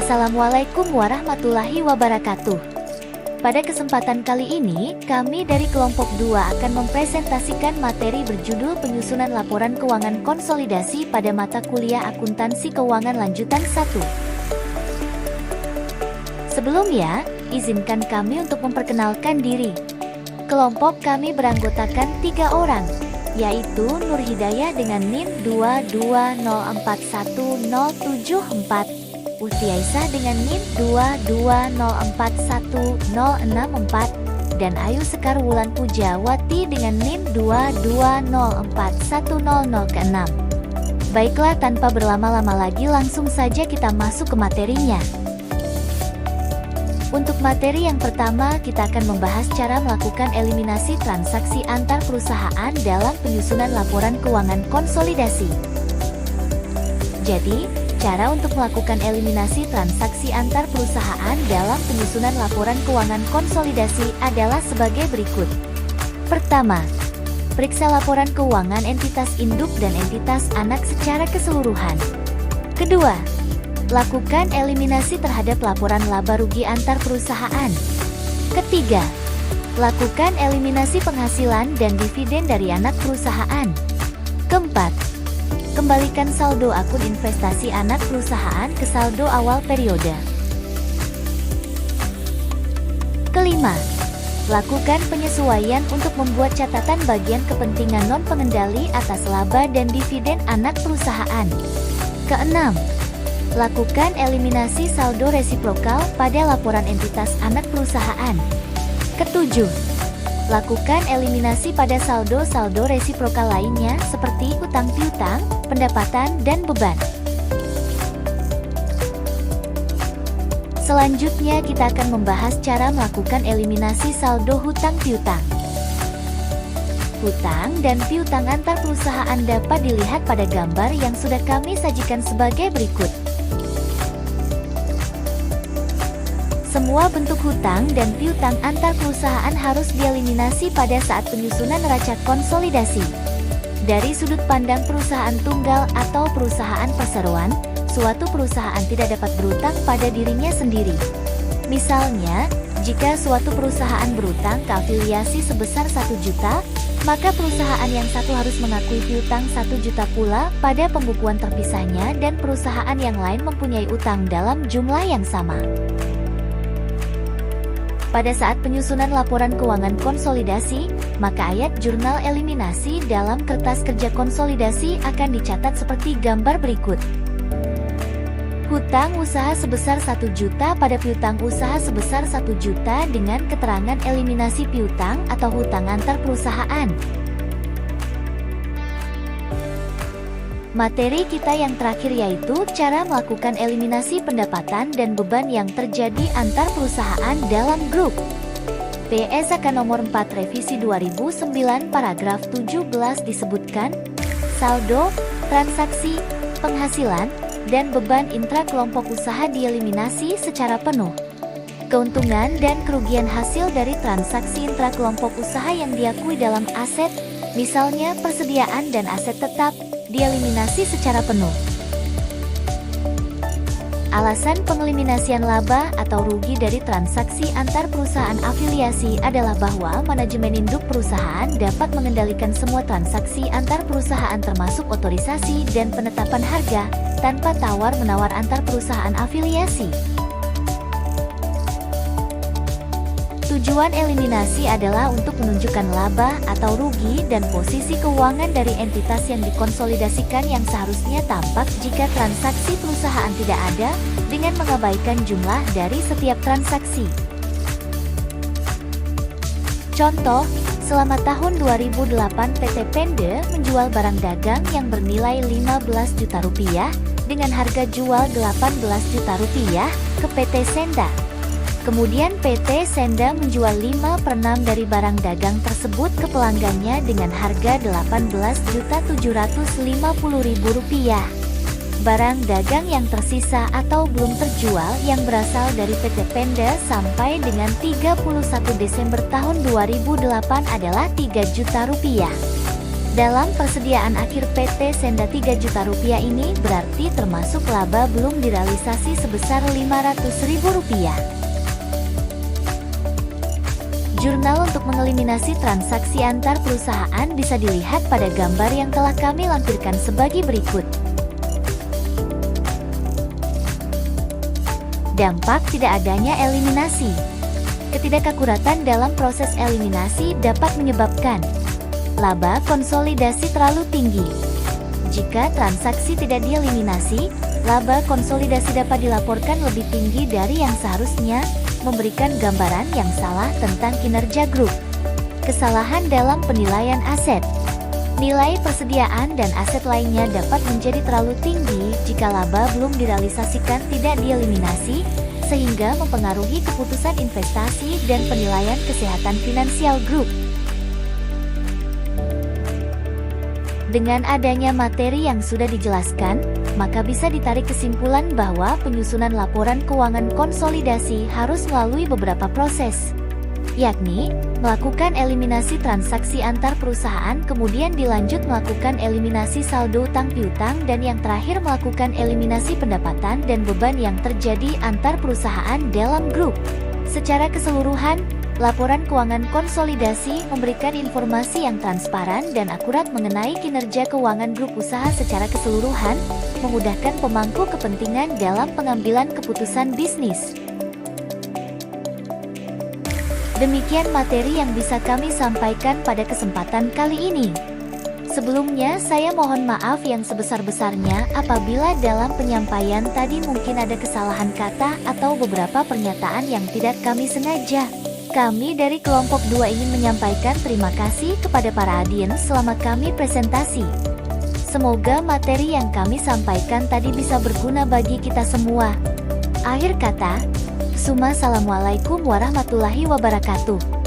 Assalamualaikum warahmatullahi wabarakatuh. Pada kesempatan kali ini, kami dari kelompok 2 akan mempresentasikan materi berjudul Penyusunan Laporan Keuangan Konsolidasi pada mata kuliah Akuntansi Keuangan Lanjutan 1. Sebelumnya, izinkan kami untuk memperkenalkan diri. Kelompok kami beranggotakan 3 orang, yaitu Nur Hidayah dengan NIM 2204174, Uti Aisyah dengan NIM 2204164, dan Ayu Sekar Wulan Pujawati dengan NIM 2204100 Baiklah, tanpa berlama-lama lagi langsung saja kita masuk ke materinya. Untuk materi yang pertama, kita akan membahas cara melakukan eliminasi transaksi antar perusahaan dalam penyusunan laporan keuangan konsolidasi. Jadi, cara untuk melakukan eliminasi transaksi antar perusahaan dalam penyusunan laporan keuangan konsolidasi adalah sebagai berikut. Pertama, periksa laporan keuangan entitas induk dan entitas anak secara keseluruhan. Kedua, lakukan eliminasi terhadap laporan laba rugi antar perusahaan. Ketiga, lakukan eliminasi penghasilan dan dividen dari anak perusahaan. Keempat, kembalikan saldo akun investasi anak perusahaan ke saldo awal periode. Kelima, lakukan penyesuaian untuk membuat catatan bagian kepentingan non-pengendali atas laba dan dividen anak perusahaan. Keenam, lakukan eliminasi saldo resiprokal pada laporan entitas anak perusahaan. Ketujuh, lakukan eliminasi pada saldo-saldo resiprokal lainnya seperti hutang piutang, pendapatan, dan beban. Selanjutnya kita akan membahas cara melakukan eliminasi saldo hutang piutang. Hutang dan piutang antar perusahaan dapat dilihat pada gambar yang sudah kami sajikan sebagai berikut. Semua bentuk hutang dan piutang antar perusahaan harus dieliminasi pada saat penyusunan neraca konsolidasi. Dari sudut pandang perusahaan tunggal atau perusahaan perseroan, suatu perusahaan tidak dapat berutang pada dirinya sendiri. Misalnya, jika suatu perusahaan berutang ke afiliasi sebesar 1 juta, maka perusahaan yang satu harus mengakui piutang 1 juta pula pada pembukuan terpisahnya dan perusahaan yang lain mempunyai utang dalam jumlah yang sama. Pada saat penyusunan laporan keuangan konsolidasi, maka ayat jurnal eliminasi dalam kertas kerja konsolidasi akan dicatat seperti gambar berikut. Hutang usaha sebesar 1 juta pada piutang usaha sebesar 1 juta dengan keterangan eliminasi piutang atau hutang antar perusahaan. Materi kita yang terakhir yaitu cara melakukan eliminasi pendapatan dan beban yang terjadi antar perusahaan dalam grup. PSAK nomor 4 revisi 2009 paragraf 17 disebutkan, saldo, transaksi, penghasilan, dan beban intra kelompok usaha dieliminasi secara penuh. Keuntungan dan kerugian hasil dari transaksi intra kelompok usaha yang diakui dalam aset, misalnya persediaan dan aset tetap, dieliminasi secara penuh. Alasan pengeliminasian laba atau rugi dari transaksi antar perusahaan afiliasi adalah bahwa manajemen induk perusahaan dapat mengendalikan semua transaksi antar perusahaan termasuk otorisasi dan penetapan harga, tanpa tawar-menawar antar perusahaan afiliasi. Tujuan eliminasi adalah untuk menunjukkan laba atau rugi dan posisi keuangan dari entitas yang dikonsolidasikan yang seharusnya tampak jika transaksi perusahaan tidak ada, dengan mengabaikan jumlah dari setiap transaksi. Contoh, selama tahun 2008 PT Pende menjual barang dagang yang bernilai Rp15 juta dengan harga jual Rp18 juta ke PT Senda. Kemudian PT Senda menjual 5/6 dari barang dagang tersebut ke pelanggannya dengan harga Rp18.750.000. Barang dagang yang tersisa atau belum terjual yang berasal dari PT Penda sampai dengan 31 Desember tahun 2008 adalah Rp3 juta. Dalam persediaan akhir PT Senda 3 juta rupiah ini berarti termasuk laba belum direalisasi sebesar Rp500.000. Jurnal untuk mengeliminasi transaksi antar perusahaan bisa dilihat pada gambar yang telah kami lampirkan sebagai berikut. Dampak tidak adanya eliminasi. Ketidakakuratan dalam proses eliminasi dapat menyebabkan laba konsolidasi terlalu tinggi. Jika transaksi tidak dieliminasi, laba konsolidasi dapat dilaporkan lebih tinggi dari yang seharusnya, memberikan gambaran yang salah tentang kinerja grup. Kesalahan dalam penilaian aset. Nilai persediaan dan aset lainnya dapat menjadi terlalu tinggi jika laba belum direalisasikan tidak dieliminasi, sehingga mempengaruhi keputusan investasi dan penilaian kesehatan finansial grup. Dengan adanya materi yang sudah dijelaskan, maka bisa ditarik kesimpulan bahwa penyusunan laporan keuangan konsolidasi harus melalui beberapa proses, yakni melakukan eliminasi transaksi antar perusahaan, kemudian dilanjut melakukan eliminasi saldo utang piutang, dan yang terakhir melakukan eliminasi pendapatan dan beban yang terjadi antar perusahaan dalam grup. Secara keseluruhan, laporan keuangan konsolidasi memberikan informasi yang transparan dan akurat mengenai kinerja keuangan grup usaha secara keseluruhan, memudahkan pemangku kepentingan dalam pengambilan keputusan bisnis. Demikian materi yang bisa kami sampaikan pada kesempatan kali ini. Sebelumnya, saya mohon maaf yang sebesar-besarnya apabila dalam penyampaian tadi mungkin ada kesalahan kata atau beberapa pernyataan yang tidak kami sengaja. Kami dari kelompok 2 ingin menyampaikan terima kasih kepada para audiens selama kami presentasi. Semoga materi yang kami sampaikan tadi bisa berguna bagi kita semua. Akhir kata, Assalamualaikum warahmatullahi wabarakatuh.